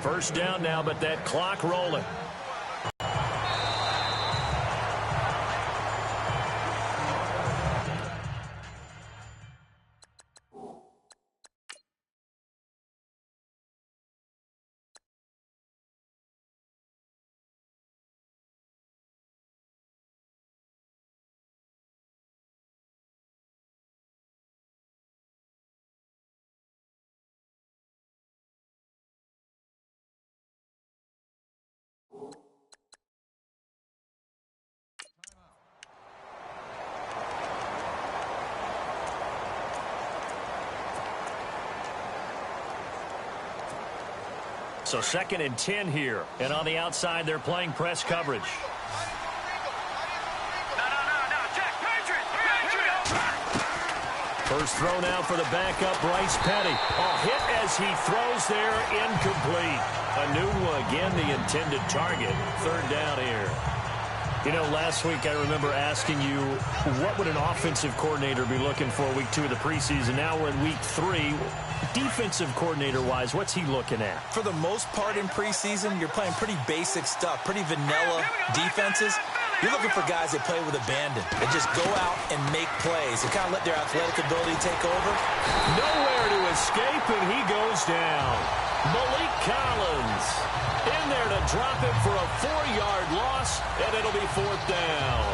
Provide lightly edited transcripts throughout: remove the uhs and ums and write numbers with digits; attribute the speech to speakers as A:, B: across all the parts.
A: First down now, but that clock rolling. So 2nd and 10 here. And on the outside, they're playing press coverage. First throw now for the backup, Bryce Petty. Hit as he throws there, incomplete. A new one, again, the intended target. 3rd down here. You know, last week I remember asking you, what would an offensive coordinator be looking for week 2 of the preseason? Now we're in week 3. Defensive coordinator-wise, what's he looking at?
B: For the most part in preseason, you're playing pretty basic stuff, pretty vanilla defenses. You're looking for guys that play with abandon, that just go out and make plays and kind of let their athletic ability take over.
A: Nowhere to escape, and he goes down. Malik Collins in there to drop it for a 4-yard loss, and it'll be 4th down.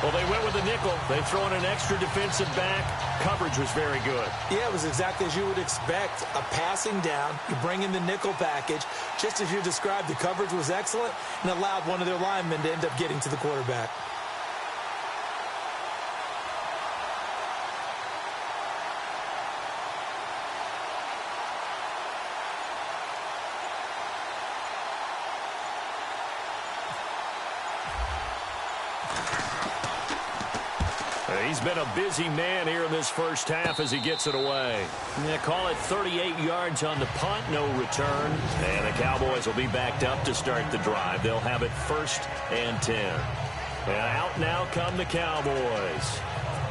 A: Well, they went with a nickel. They throw in an extra defensive back. Coverage was very good.
B: Yeah, it was exactly as you would expect. A passing down. You bring in the nickel package. Just as you described, the coverage was excellent and allowed one of their linemen to end up getting to the quarterback.
A: He's been a busy man here in this first half as he gets it away. Yeah, call it 38 yards on the punt, no return. And the Cowboys will be backed up to start the drive. They'll have it 1st and 10. And out now come the Cowboys.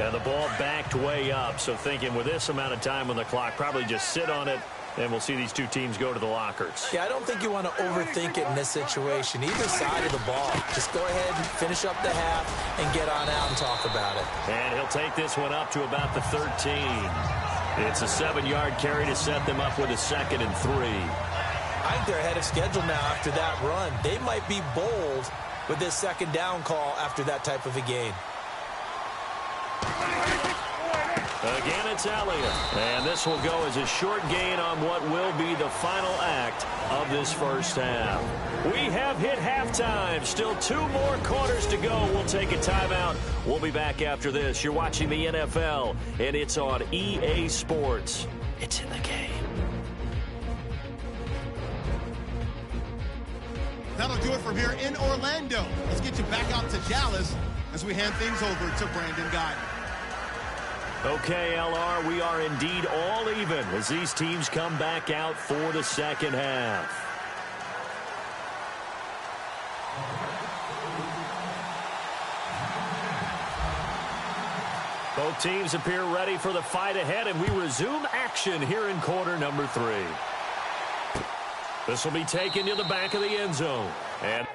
A: And the ball backed way up. So thinking with this amount of time on the clock, probably just sit on it. And we'll see these two teams go to the lockers.
B: Yeah, I don't think you want to overthink it in this situation. Either side of the ball. Just go ahead and finish up the half and get on out and talk about it.
A: And he'll take this one up to about the 13. It's a 7-yard carry to set them up with a 2nd and 3.
B: I think they're ahead of schedule now after that run. They might be bold with this 2nd down call after that type of a gain.
A: Again, it's Elliott. And this will go as a short gain on what will be the final act of this first half. We have hit halftime. Still 2 more quarters to go. We'll take a timeout. We'll be back after this. You're watching the NFL, and it's on EA Sports. It's in the game.
C: That'll do it from here in Orlando. Let's get you back out to Dallas as we hand things over to Brandon Guy.
A: Okay, LR, we are indeed all even as these teams come back out for the 2nd half. Both teams appear ready for the fight ahead, and we resume action here in quarter number 3. This will be taken to the back of the end zone. And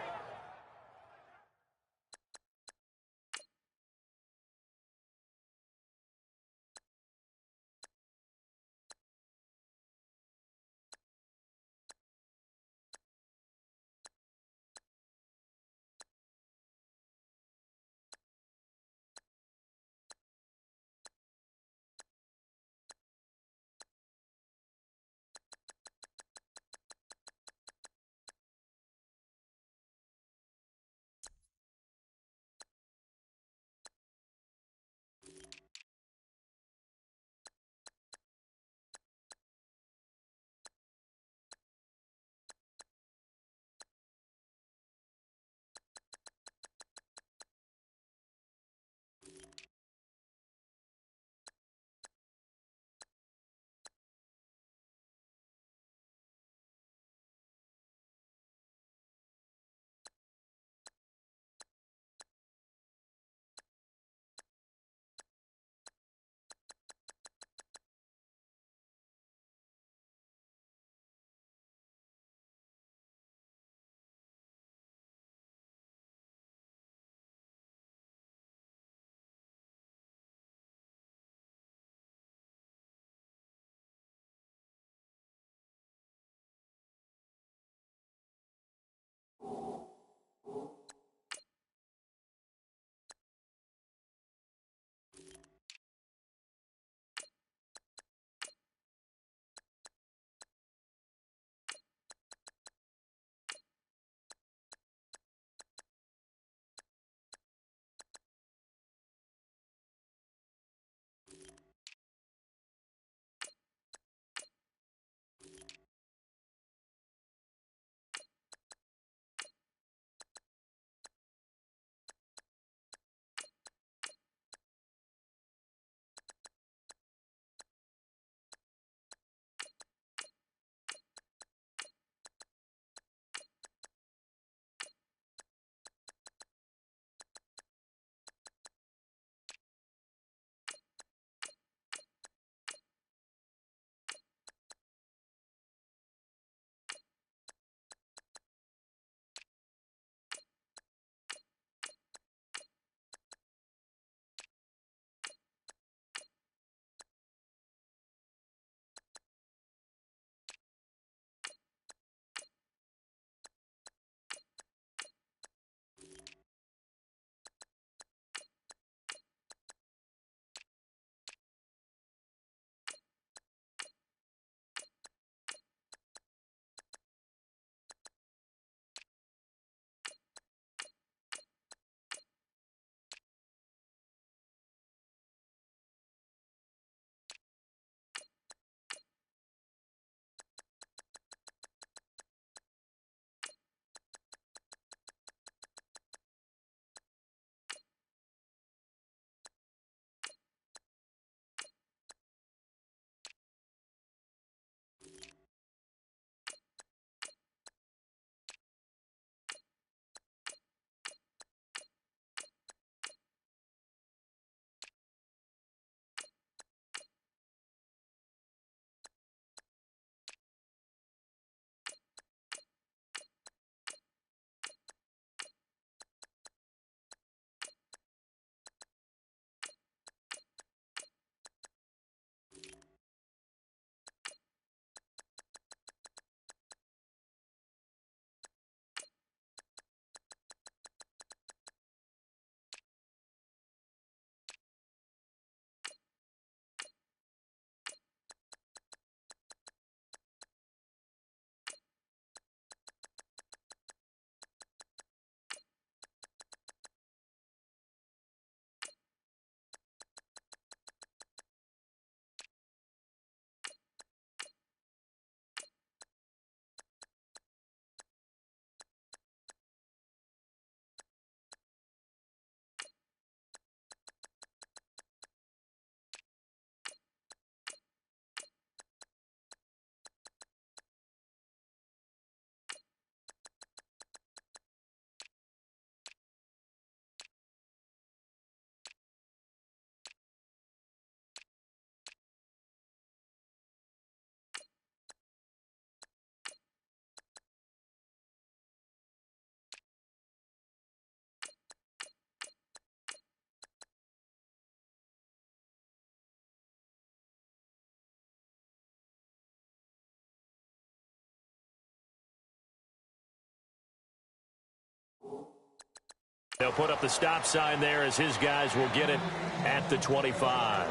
A: They'll put up the stop sign there as his guys will get it at the 25.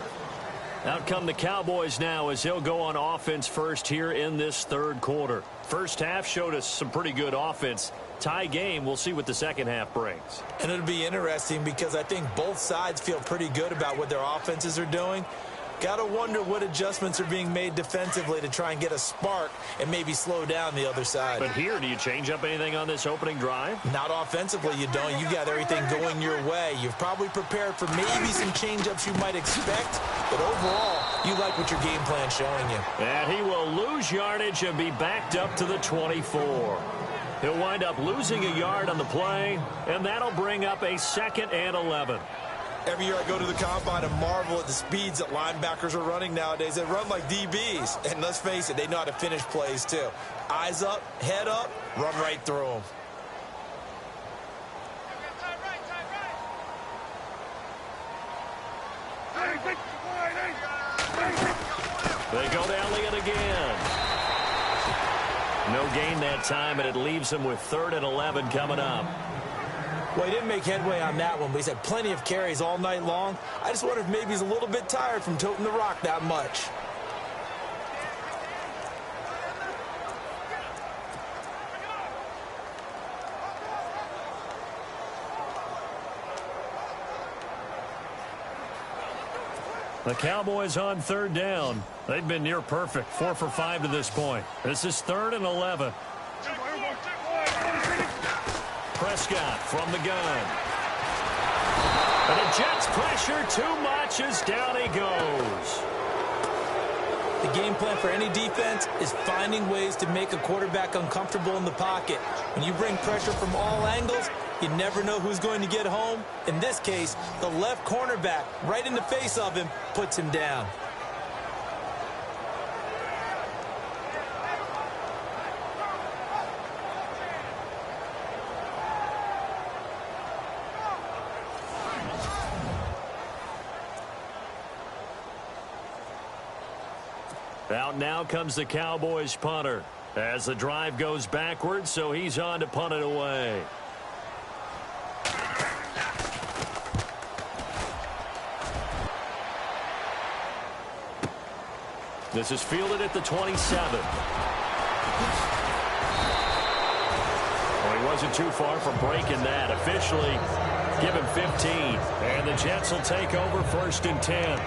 A: Out come the Cowboys now as he'll go on offense first here in this third quarter. First half showed us some pretty good offense. Tie game. We'll see what the second half brings.
B: And it'll be interesting because I think both sides feel pretty good about what their offenses are doing. Got to wonder what adjustments are being made defensively to try and get a spark and maybe slow down the other side.
A: But here, do you change up anything on this opening drive?
B: Not offensively, you don't. You got everything going your way. You've probably prepared for maybe some change-ups you might expect, but overall, you like what your game plan's showing you.
A: And he will lose yardage and be backed up to the 24. He'll wind up losing a yard on the play, and that'll bring up a 2nd and 11.
B: Every year I go to the combine and marvel at the speeds that linebackers are running nowadays. They run like DBs. And let's face it, they know how to finish plays too. Eyes up, head up, run right through them.
A: They go to Elliott again. No gain that time, and it leaves him with 3rd and 11 coming up.
B: Well, he didn't make headway on that one, but he's had plenty of carries all night long. I just wonder if maybe he's a little bit tired from toting the rock that much.
A: The Cowboys on 3rd down. They've been near perfect, 4 for 5 to this point. This is 3rd and 11. Prescott from the gun. And the Jets pressure too much as down he goes.
B: The game plan for any defense is finding ways to make a quarterback uncomfortable in the pocket. When you bring pressure from all angles, you never know who's going to get home. In this case, the left cornerback, right in the face of him, puts him down.
A: Out now comes the Cowboys punter as the drive goes backwards, so he's on to punt it away. This is fielded at the 27. Well, he wasn't too far from breaking that. Officially, give him 15. And the Jets will take over 1st and 10.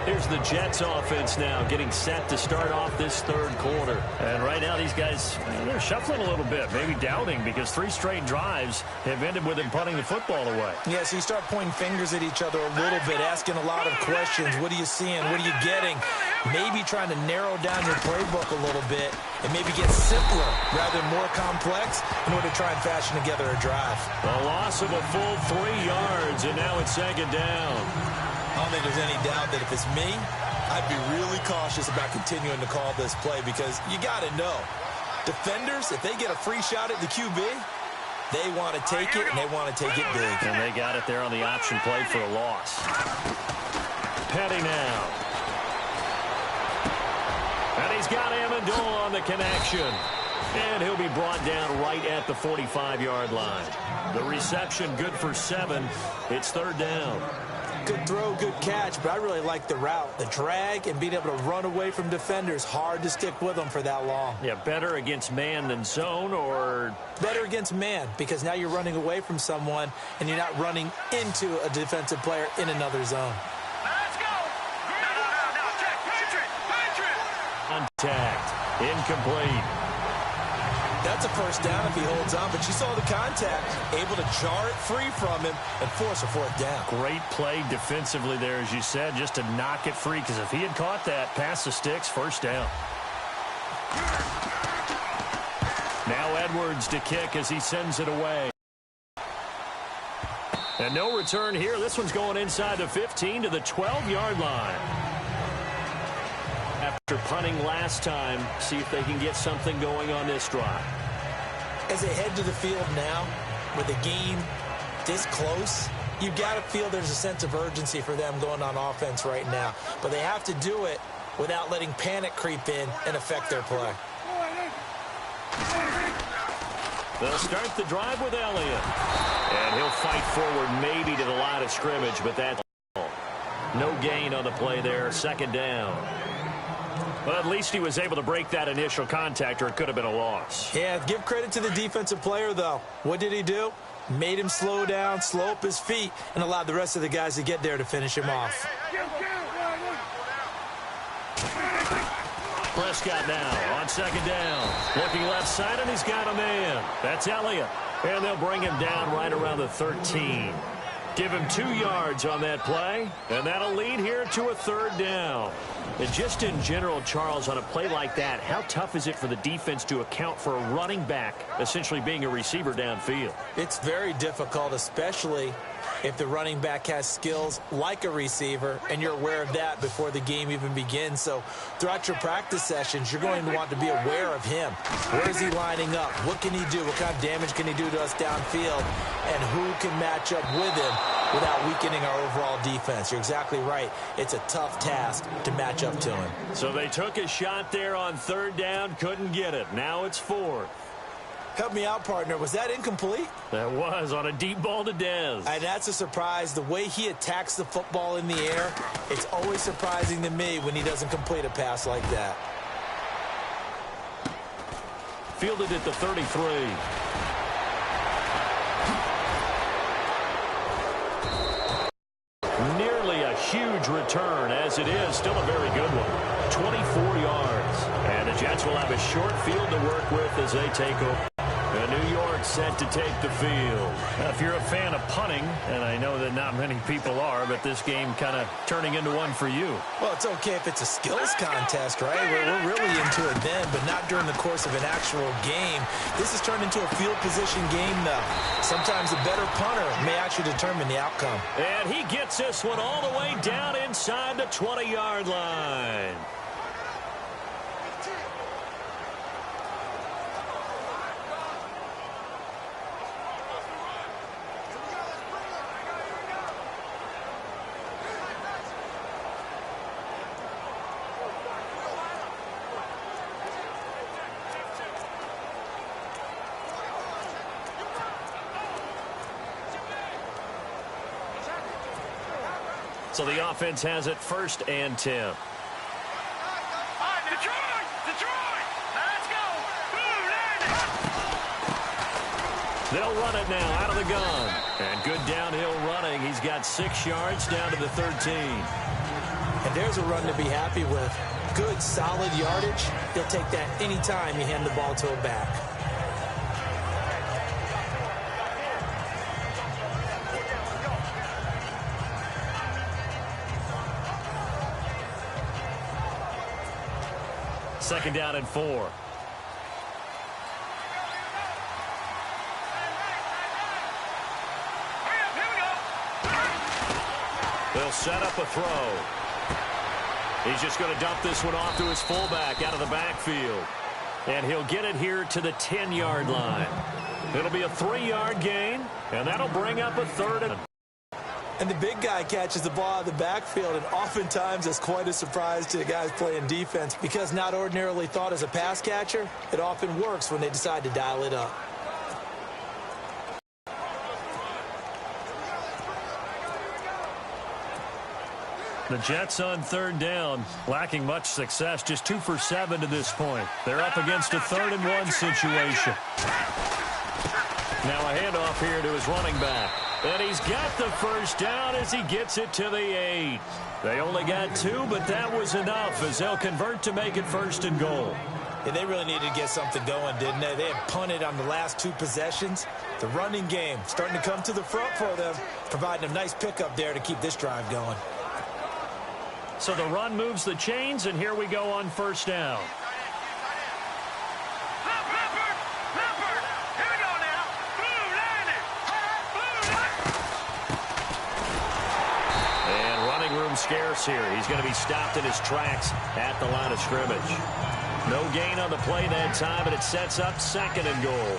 A: Here's the Jets offense now getting set to start off this third quarter. And right now these guys, they're shuffling a little bit, maybe doubting because 3 straight drives have ended with them punting the football away.
B: Yeah, so you start pointing fingers at each other a little bit, asking a lot of questions. What are you seeing? What are you getting? Maybe trying to narrow down your playbook a little bit and maybe get simpler rather than more complex in order to try and fashion together a drive.
A: A loss of a full 3 yards, and now it's 2nd down.
B: I don't think there's any doubt that if it's me, I'd be really cautious about continuing to call this play because you got to know, defenders, if they get a free shot at the QB, they want to take it, and they want to take it big.
A: And they got it there on the option play for a loss. Petty now. And he's got Amendola on the connection. And he'll be brought down right at the 45-yard line. The reception good for 7. It's 3rd down.
B: Good throw, good catch, but I really like the route. The drag and being able to run away from defenders, hard to stick with them for that long.
A: Yeah, better against man than zone, or?
B: Better against man, because now you're running away from someone and you're not running into a defensive player in another zone.
D: Let's go! No, check, Patriot!
A: Contact, incomplete.
B: That's a 1st down if he holds on, but you saw the contact, able to jar it free from him and force a 4th down.
A: Great play defensively there, as you said, just to knock it free, because if he had caught that, past the sticks, 1st down. Now Edwards to kick as he sends it away. And no return here. This one's going inside the 15 to the 12-yard line. After punting last time, see if they can get something going on this drive.
B: As they head to the field now, with the game this close, you've got to feel there's a sense of urgency for them going on offense right now. But they have to do it without letting panic creep in and affect their play.
A: They'll start the drive with Elliott. And he'll fight forward maybe to the line of scrimmage, but that's all. No gain on the play there, second down. But at least he was able to break that initial contact, or it could have been a loss.
B: Yeah, give credit to the defensive player, though. What did he do? Made him slow down, slow up his feet, and allowed the rest of the guys to get there to finish him off.
A: Prescott now on second down. Looking left side, and he's got a man. That's Elliott. And they'll bring him down right around the 13. Give him 2 yards on that play, and that'll lead here to a third down. And just in general, Charles, on a play like that, how tough is it for the defense to account for a running back essentially being a receiver downfield?
B: It's very difficult, especially if the running back has skills like a receiver, and you're aware of that before the game even begins. So throughout your practice sessions, you're going to want to be aware of him. Where is he lining up? What can he do? What kind of damage can he do to us downfield? And who can match up with him without weakening our overall defense? You're exactly right. It's a tough task to match up to him.
A: So they took a shot there on third down, couldn't get it. Now it's fourth.
B: Help me out, partner. Was that incomplete?
A: That was on a deep ball to Dez.
B: And that's a surprise. The way he attacks the football in the air, it's always surprising to me when he doesn't complete a pass like that.
A: Fielded at the 33. Nearly a huge return, as it is still a very good one. 24 yards. And the Jets will have a short field to work with as they take over. New York set to take the field. If you're a fan of punting, and I know that not many people are, but this game kind of turning into one for you.
B: Well, it's okay if it's a skills contest, right? We're really into it then, but not during the course of an actual game. This has turned into a field position game, though. Sometimes a better punter may actually determine the outcome.
A: And he gets this one all the way down inside the 20-yard line. So the offense has it 1st and 10.
D: Detroit! Detroit! Let's go!
A: They'll run it now out of the gun. And good downhill running. He's got 6 yards down to the 13.
B: And there's a run to be happy with. Good, solid yardage. He'll take that anytime you hand the ball to a back.
A: Second down and 4. They'll set up a throw. He's just going to dump this one off to his fullback out of the backfield. And he'll get it here to the 10-yard line. It'll be a 3-yard gain, and that'll bring up a third and...
B: And the big guy catches the ball out of the backfield, and oftentimes it's quite a surprise to the guys playing defense because not ordinarily thought as a pass catcher, it often works when they decide to dial it up.
A: The Jets on third down, lacking much success, just 2 for 7 to this point. They're up against a 3rd and 1 situation. Now a handoff here to his running back. And he's got the first down as he gets it to the 8. They only got 2, but that was enough as they'll convert to make it 1st and goal.
B: And they really needed to get something going, didn't they? They had punted on the last 2 possessions. The running game starting to come to the front for them, providing a nice pickup there to keep this drive going.
A: So the run moves the chains, and here we go on 1st down. Scarce here. He's going to be stopped in his tracks at the line of scrimmage. No gain on the play that time, but it sets up 2nd and goal.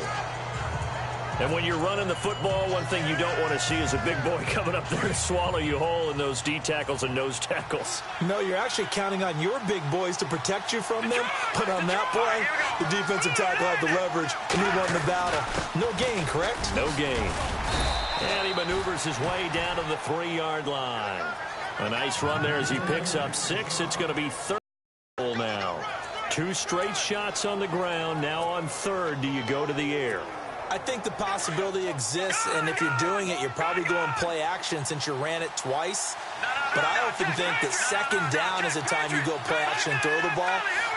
A: And when you're running the football, one thing you don't want to see is a big boy coming up there to swallow you whole in those D tackles and nose tackles.
B: No, you're actually counting on your big boys to protect you from them. But on that play, the defensive tackle had the leverage, and he won the battle. No gain, correct?
A: No gain. And he maneuvers his way down to the 3-yard line. A nice run there as he picks up 6. It's going to be third now. 2 straight shots on the ground. Now on third, do you go to the air?
B: I think the possibility exists, and if you're doing it, you're probably going play action since you ran it twice. But I often think that second down is a time you go play action and throw the ball.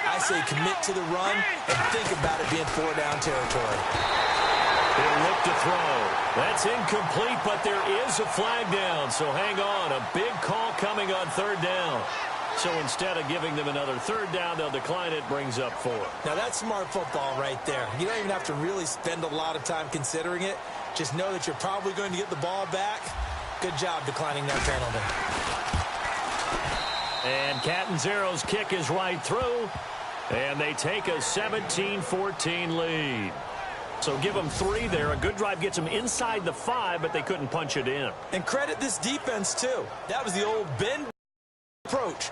B: I say commit to the run and think about it being 4-down territory.
A: He'll look to throw. That's incomplete, but there is a flag down, so hang on. A big call coming on third down. So instead of giving them another third down, they'll decline it, brings up 4.
B: Now, that's smart football right there. You don't even have to really spend a lot of time considering it. Just know that you're probably going to get the ball back. Good job declining that penalty.
A: And Catanzaro's kick is right through. And they take a 17-14 lead. So give them 3 there. A good drive gets them inside the 5, but they couldn't punch it in.
B: And credit this defense, too. That was the old bend approach.